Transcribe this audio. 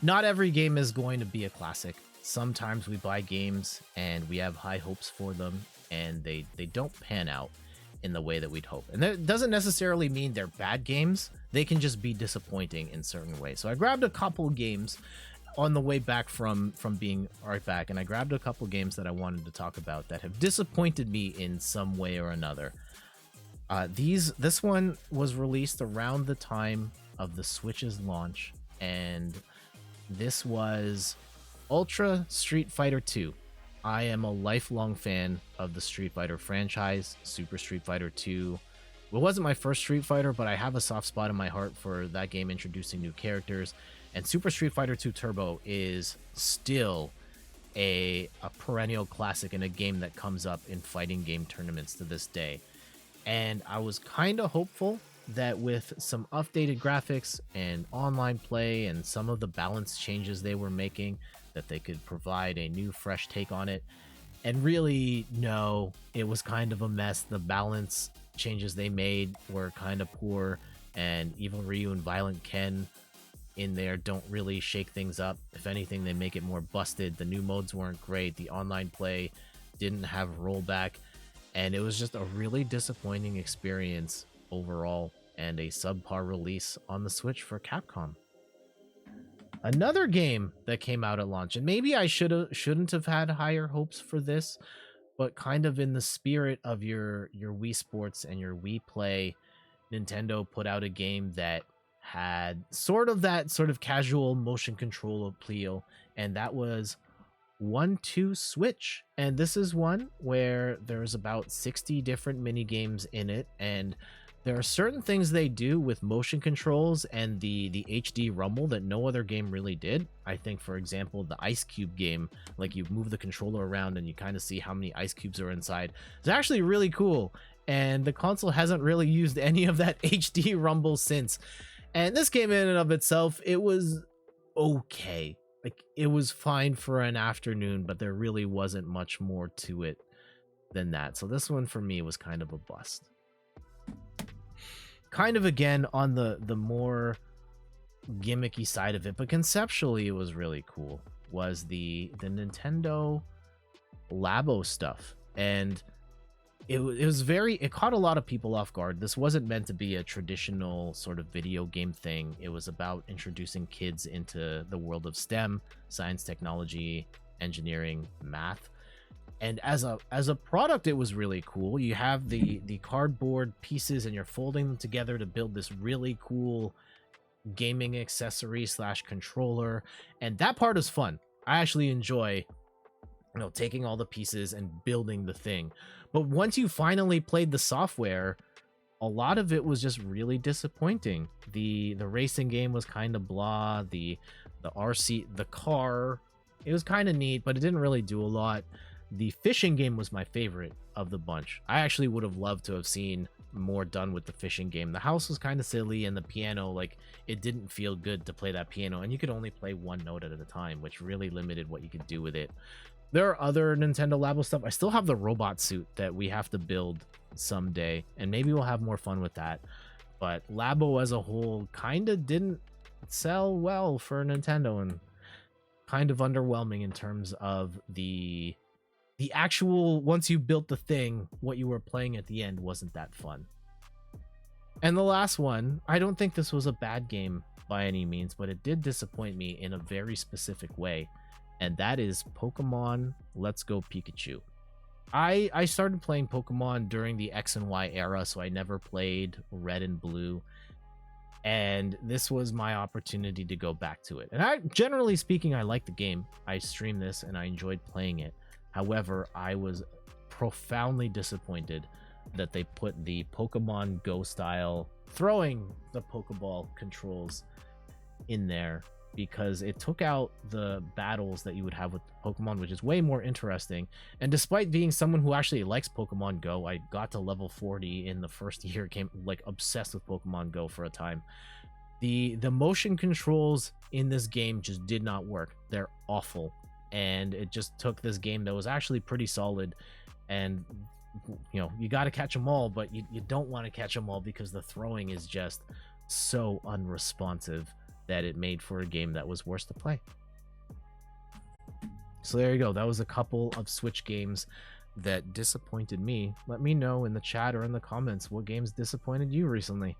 not every game is going to be a classic. Sometimes we buy games and we have high hopes for them, and they don't pan out in the way that we'd hope. And that doesn't necessarily mean they're bad games. They can just be disappointing in certain ways. So I grabbed a couple games on the way back from being right back, and I grabbed a couple games that I wanted to talk about that have disappointed me in some way or another. This one was released around the time of the Switch's launch, and this was Ultra Street Fighter 2. I am a lifelong fan of the Street Fighter franchise. Super Street Fighter 2. It wasn't my first Street Fighter, but I have a soft spot in my heart for that game introducing new characters. And Super Street Fighter 2 Turbo is still a perennial classic and a game that comes up in fighting game tournaments to this day. And I was kind of hopeful that with some updated graphics and online play and some of the balance changes they were making, that they could provide a new fresh take on it. And really, no, it was kind of a mess. The balance changes they made were kind of poor, and Evil Ryu and Violent Ken in there don't really shake things up. If anything, they make it more busted. The new modes weren't great. The online play didn't have rollback, and it was just a really disappointing experience overall, and a subpar release on the Switch for Capcom. Another game that came out at launch, and maybe I shouldn't have had higher hopes for this, but kind of in the spirit of your Wii Sports and your Wii Play, Nintendo put out a game that had sort of casual motion control appeal, and that was OneTwo Switch. And this is one where there's about 60 different mini games in it, and there are certain things they do with motion controls and the HD rumble that no other game really did. I think, for example, the Ice Cube game, like you move the controller around and you kind of see how many ice cubes are inside. It's actually really cool, and the console hasn't really used any of that HD rumble since. And this game in and of itself, it was okay. Like, it was fine for an afternoon, but there really wasn't much more to it than that. So this one for me was kind of a bust. Kind of again on the more gimmicky side of it, but conceptually it was really cool, was the Nintendo Labo stuff. And it caught a lot of people off guard. This wasn't meant to be a traditional sort of video game thing. It was about introducing kids into the world of STEM, science, technology, engineering, math. And as a product, it was really cool. You have the cardboard pieces and you're folding them together to build this really cool gaming accessory / controller. And that part is fun. I actually enjoy, taking all the pieces and building the thing. But once you finally played the software, a lot of it was just really disappointing. The racing game was kind of blah. The RC, the car, it was kind of neat, but it didn't really do a lot. The fishing game was my favorite of the bunch. I actually would have loved to have seen more done with the fishing game. The house was kind of silly, and the piano, like, it didn't feel good to play that piano, and you could only play one note at a time, which really limited what you could do with it. There are other Nintendo Labo stuff. I still have the robot suit that we have to build someday, and maybe we'll have more fun with that. But Labo as a whole kind of didn't sell well for Nintendo, and kind of underwhelming in terms of the actual, once you built the thing, what you were playing at the end wasn't that fun. And the last one, I don't think this was a bad game by any means, but it did disappoint me in a very specific way. And that is Pokemon Let's Go Pikachu. I started playing Pokemon during the X and Y era, so I never played Red and Blue. And this was my opportunity to go back to it. And generally speaking, I like the game. I streamed this and I enjoyed playing it. However, I was profoundly disappointed that they put the Pokemon Go style throwing the Pokeball controls in there, because it took out the battles that you would have with Pokemon, which is way more interesting. And despite being someone who actually likes Pokemon Go, I got to level 40 in the first year, came like obsessed with Pokemon Go for a time. The motion controls in this game just did not work. They're awful. And it just took this game that was actually pretty solid, and you got to catch them all, but you don't want to catch them all because the throwing is just so unresponsive that it made for a game that was worse to play. So there you go. That was a couple of Switch games that disappointed me. Let me know in the chat or in the comments what games disappointed you recently.